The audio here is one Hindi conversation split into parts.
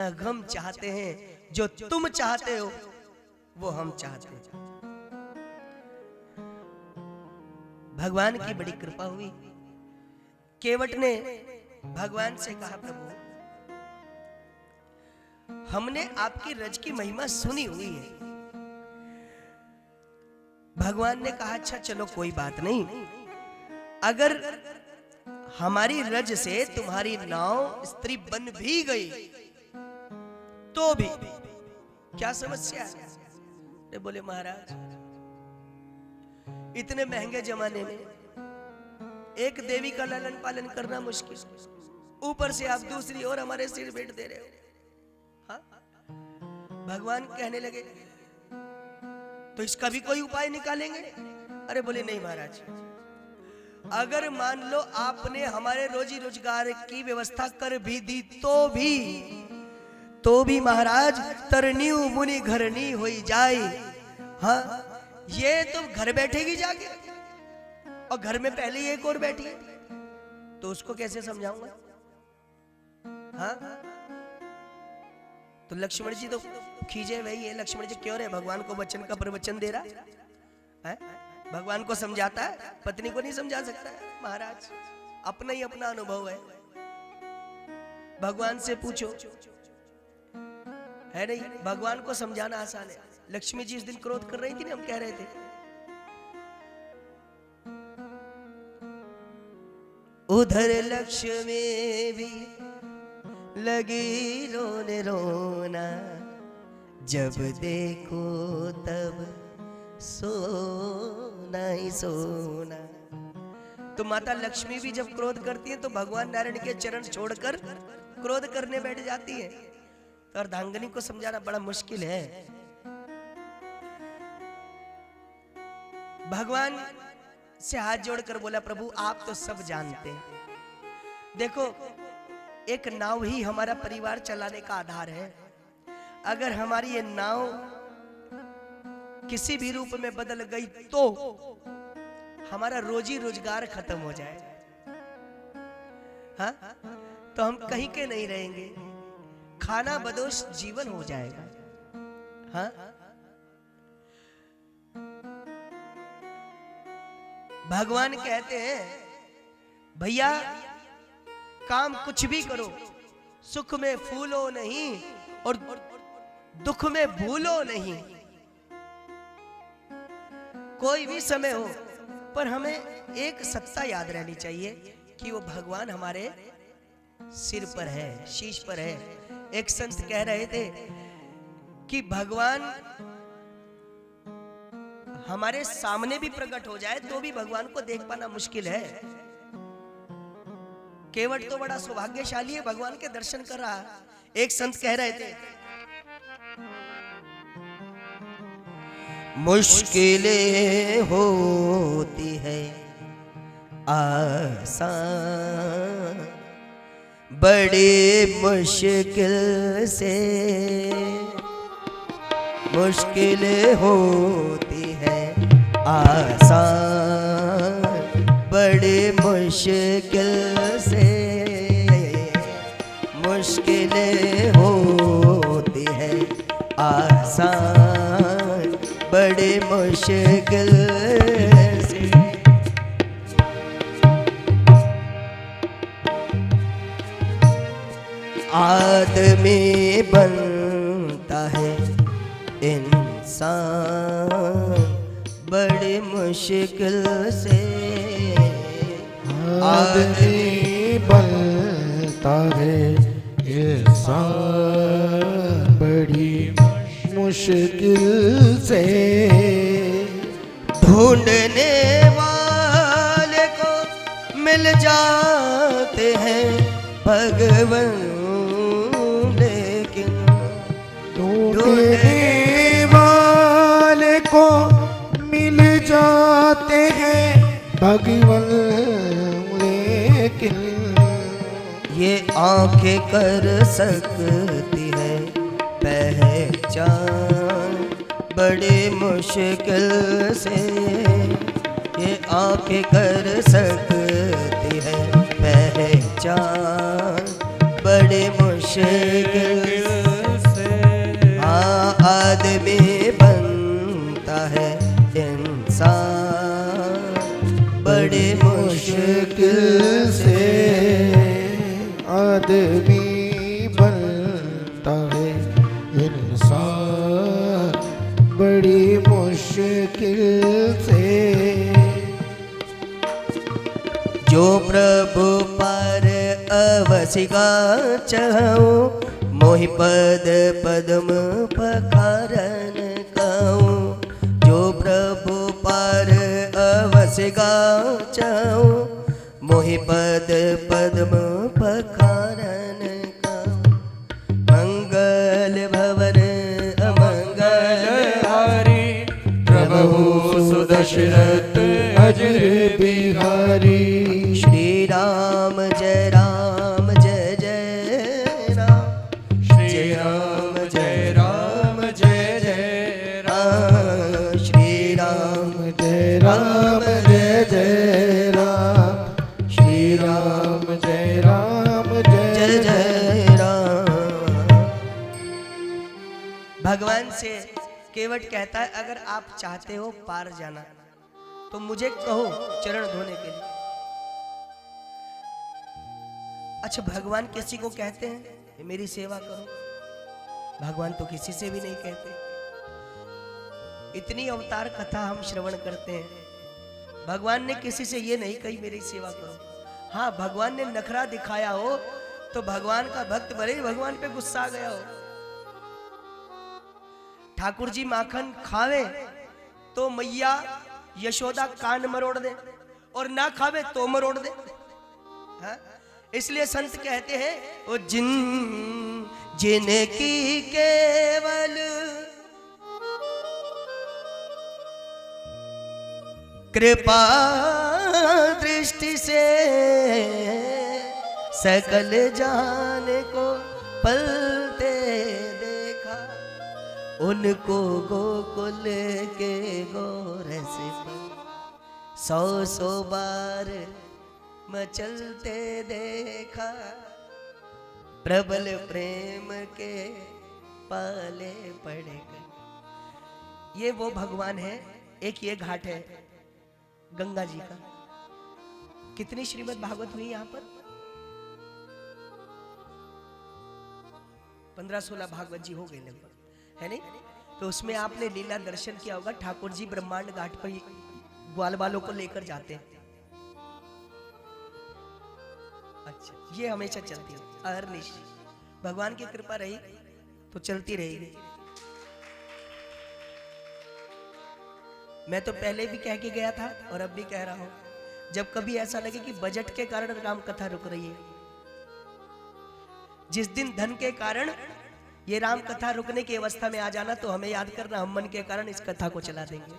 हम चाहते हैं, जो तुम चाहते हो वो हम चाहते हैं। भगवान की बड़ी कृपा हुई। केवट ने भगवान से कहा, प्रभु हमने आपकी रज की महिमा सुनी हुई है। भगवान ने कहा, अच्छा चलो कोई बात नहीं, अगर हमारी रज से तुम्हारी नाव स्त्री बन भी गई तो भी क्या समस्या है? बोले महाराज इतने महंगे जमाने में एक देवी का लालन पालन करना मुश्किल, ऊपर से आप दूसरी ओर हमारे सिर भेंट दे रहे हो। हाँ? भगवान कहने लगे, तो इसका भी कोई उपाय निकालेंगे? अरे बोले नहीं महाराज, अगर मान लो आपने हमारे रोजी रोजगार की व्यवस्था कर भी दी तो भी महाराज तरनी मुनि घरनी हो जाए। हाँ, ये तो घर बैठेगी जाके, और घर में पहले ही एक और बैठी है, तो उसको कैसे समझाऊंगा? हाँ, तो लक्ष्मण जी तो खींचे वही है। लक्ष्मण जी क्यों रहे? भगवान को वचन का प्रवचन दे रहा है, भगवान को समझाता है, पत्नी को नहीं समझा सकता है। महाराज अपना ही अपना अनुभव है, भगवान से पूछो, है नहीं? भगवान को समझाना आसान है। लक्ष्मी जी इस दिन क्रोध कर रही थी ना, हम कह रहे थे, उधर लक्ष्मी भी लगी रोने रोना, जब देखो तब सोना ही सोना। तो माता लक्ष्मी भी जब क्रोध करती है तो भगवान नारायण के चरण छोड़कर क्रोध करने बैठ जाती है। तो अर्धांगिनी को समझाना बड़ा मुश्किल है। भगवान से हाथ जोड़कर बोला, प्रभु आप तो सब जानते हैं, देखो एक नाव ही हमारा परिवार चलाने का आधार है। अगर हमारी ये नाव किसी भी रूप में बदल गई तो हमारा रोजी रोजगार खत्म हो जाएगा। हाँ? तो हम कहीं के नहीं रहेंगे, खाना बदोश जीवन हो जाएगा। हाँ? भगवान कहते हैं, भैया काम कुछ भी करो, सुख में फूलो नहीं और दुख में भूलो नहीं। कोई भी समय हो, पर हमें एक सत्ता याद रहनी चाहिए कि वो भगवान हमारे सिर पर है, शीश पर है। एक संत कह रहे थे कि भगवान हमारे सामने भी प्रकट हो जाए तो भी भगवान को देख पाना मुश्किल है। केवट तो बड़ा सौभाग्यशाली है, भगवान के दर्शन कर रहा। एक संत कह रहे थे, मुश्किलें होती है आसान, बड़ी मुश्किल से मुश्किलें होती है आसान, बड़ी मुश्किल से मुश्किलें होती है आसान, बड़ी मुश्किल से। आदमी बनता है इंसान बड़ी मुश्किल से, आदमी बनता है इंसान बड़ी मुश्किल से, ढूंढने वाले को मिल जाते हैं भगवान, लेकिन ढूंढने वाले को मिल जाते हैं भगवान, लेकिन ये आंखें कर सकती है पहचान बड़ी मुश्किल से, ये आंखें कर सकती है पहचान बड़ी मुश्किल बाद में बनता है इंसान, बड़े मुश्किल से आदमी बनता है इंसान, बड़ी मुश्किल से। जो प्रभु पर अवसिका चाहूं, मोहि पद पद्म पखारन कहूं। जो प्रभु पर अवसिका चाहूं, मोहि पद पद्म पखारन कहूं। मंगल भवन अमंगल हारी, प्रभु सुदशरथ अजर बिहारी। श्री राम जय राम जय जय राम, श्री राम जय राम जय जय राम, श्री राम जय राम जय जय राम, श्री राम जय राम जय जय जय। जय राम। भगवान से केवट कहता है अगर आप चाहते हो पार जाना तो मुझे कहो चरण धोने के लिए। अच्छा, भगवान किसी को कहते हैं मेरी सेवा करो? भगवान तो किसी से भी नहीं कहते। इतनी अवतार कथा हम श्रवण करते हैं, भगवान ने किसी से ये नहीं कही मेरी सेवा करो। हाँ, भगवान ने नखरा दिखाया हो तो भगवान का भक्त भले ही भगवान पे गुस्सा आ गया हो। ठाकुर जी माखन खावे तो मैया यशोदा कान मरोड़ दे, और ना खावे तो मरोड़ दे। हाँ? इसलिए संत कहते हैं वो जिनकी केवल कृपा दृष्टि से सकल जान को पलते देखा, उनको गोकुल के गोरस पर 100 बार मचलते देखा, प्रबल प्रेम के पाले पड़ गए। ये वो भगवान है। एक ये घाट है गंगा जी का। कितनी श्रीमद् भागवत हुई यहाँ पर? 15-16 भागवत जी हो गए लगभग, है नहीं? तो उसमें आपने लीला दर्शन किया होगा। ठाकुर जी ब्रह्मांड घाट पर ग्वाल बालों को लेकर जाते हैं। अच्छा, ये हमेशा चलती है अहरनिश। भगवान की कृपा रही तो चलती रहेगी। मैं तो पहले भी कह के गया था और अब भी कह रहा हूं, जब कभी ऐसा लगे कि बजट के कारण राम कथा रुक रही है, जिस दिन धन के कारण ये राम कथा रुकने की अवस्था में आ जाना, तो हमें याद करना हम मन के कारण इस कथा को चला देंगे।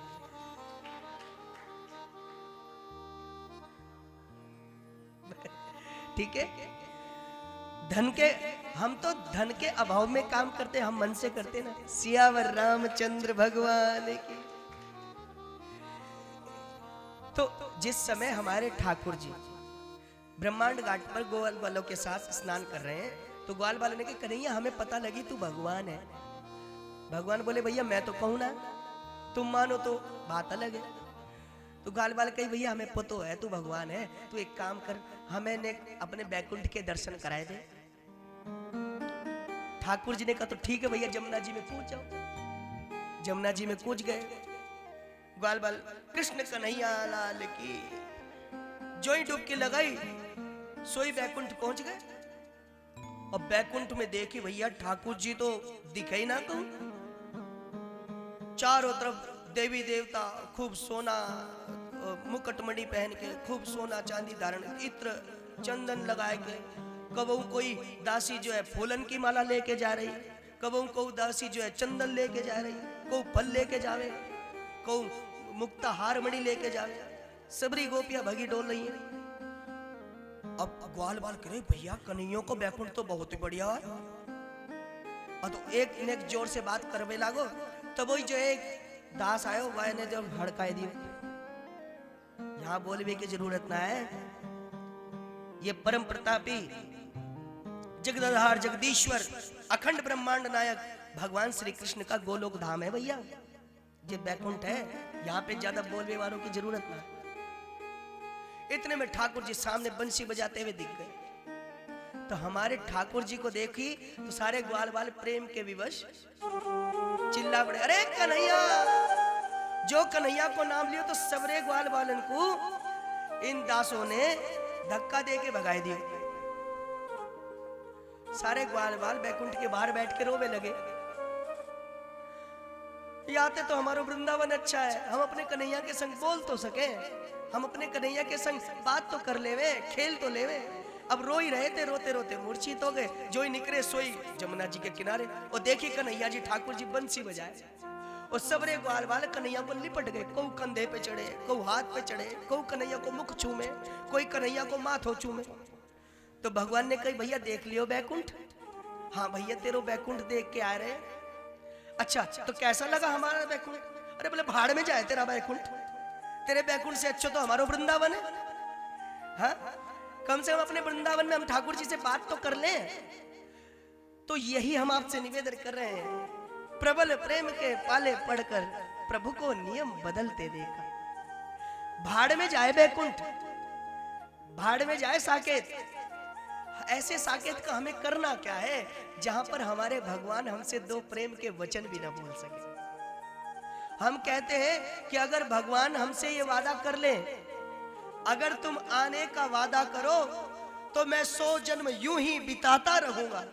ठीक है? हम तो धन के अभाव में काम करते, हम मन से करते ना। सियावर रामचंद्र भगवान की। तो जिस समय हमारे ठाकुर जी ब्रह्मांड घाट पर ग्वाल बालों के साथ स्नान कर रहे हैं, तो ग्वाल बालों ने कहा कन्हैया हमें पता लगी तू भगवान है। भगवान बोले भैया मैं तो कहूं ना, तुम मानो तो बात अलग है। तो ग्वाल बाल कही भैया हमें पतो है तू भगवान है, तू एक काम कर, हमें ने अपने बैकुंठ के दर्शन कराए दे। ठाकुर जी ने कहा तो ठीक है भैया, जमुना जी में कूद जाओ। जमुना जी में कूद गए। ग्वाल बाल कृष्ण कन्हैया लाल की। जो ही डुबकी लगाई सोई बैकुंठ पहुंच गए। और बैकुंठ में देखी भैया ठाकुर जी तो दिखे ही ना कहूं। चारों तरफ देवी देवता खूब सोना मुकुटमणि पहन के, खूब सोना चांदी धारण, इत्र चंदन लगाए के। कबहू कोई दासी जो है फूलन की माला लेके जा रही, कबहू को दासी जो है चंदन लेके जा रही, को फल लेके जावे, को मुक्ता हार मणि लेके जावे। सबरी गोपियां भगी डोल रही है। अब ग्वाल बाल करे भैया कन्हैया को बैकुंठ तो बहुत ही बढ़िया है। और तो एक ने जोर से बात करवे लागो, तब वही जो एक दास आयो वह ने जब हड़काए दियो। यहां बोलने की जरूरत ना है। ये परम प्रतापी जगदधार जगदीश्वर अखंड ब्रह्मांड नायक भगवान श्री कृष्ण का गोलोक धाम है भैया, ये बैकुंठ है। यहाँ पे ज्यादा बोलने वालों की जरूरत ना। इतने में ठाकुर जी सामने बंसी बजाते हुए दिख गए। तो हमारे ठाकुर जी को देखी तो सारे ग्वाल वाल प्रेम के विवश चिल्ला पड़े, अरे कन्हैया। जो कन्हैया को नाम लियो तो सबरे ग्वाल वालन को इन दासों ने धक्का दे के भगाए दिए। सारे ग्वाल वाल बैकुंठ के बाहर बैठ के रोवे लगे। आते तो हमारा वृंदावन अच्छा है, हम अपने कन्हैया के संग बोल तो सके, हम अपने कन्हैया के संग बात तो कर लेवे, खेल तो लेवे। अब रो ही रहे थे, रोते रोते मूर्छित हो गए। जो ही निकले सोई जमुना जी के किनारे। और देखी कन्हैया जी ठाकुर जी बंसी बजाए और सबरे ग्वाल वाले कन्हैया को लिपट गए। कोई कंधे पे चढ़े, कोई हाथ पे चढ़े, कोई कन्हैया को मुख चूमे, कोई कन्हैया को माथो चूमे। तो भगवान ने कही, भैया देख लियो बैकुंठ? हाँ भैया तेरो बैकुंठ देख के आ रहे। अच्छा तो कैसा लगा हमारा बैकुंठ? अरे बोले भाड़ में जाए तेरा बैकुंठ, तेरे बैकुंठ से अच्छा तो हमारा वृंदावन है। हाँ कम से कम अपने वृंदावन में हम ठाकुर जी से बात तो कर लें। तो यही हम आपसे निवेदन कर रहे हैं, प्रबल प्रेम के पाले पढ़कर प्रभु को नियम बदलते देखा। भाड़ में जाए बैकुंठ, भाड़ में जाए साकेत। ऐसे साकेत का हमें करना क्या है जहां पर हमारे भगवान हमसे दो प्रेम के वचन भी ना बोल सके। हम कहते हैं कि अगर भगवान हमसे ये वादा कर ले, अगर तुम आने का वादा करो तो मैं 100 जन्म यूं ही बिताता रहूंगा।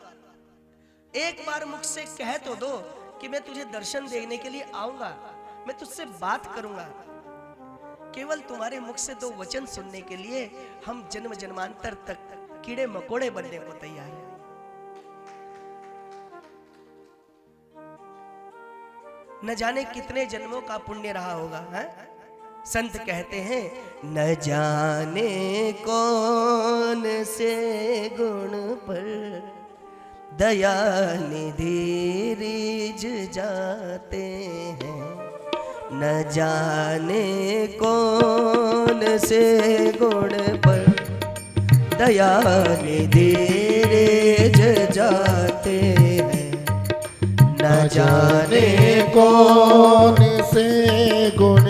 एक बार मुझसे कह तो दो कि मैं तुझे दर्शन देने के लिए आऊंगा, मैं तुझसे बात करूंगा। केवल तुम्हारे मुख से दो वचन सुनने के लिए हम जन्म जन्मांतर तक कीड़े मकोड़े बनने को तैयार है। न जाने कितने जन्मों का पुण्य रहा होगा। है? संत कहते हैं, न जाने कौन से गुण पर दया निधि रिझ जाते हैं। न जाने कौन से गुण पर दया निधि रिझ जाते हैं। न जाने कौन से गुण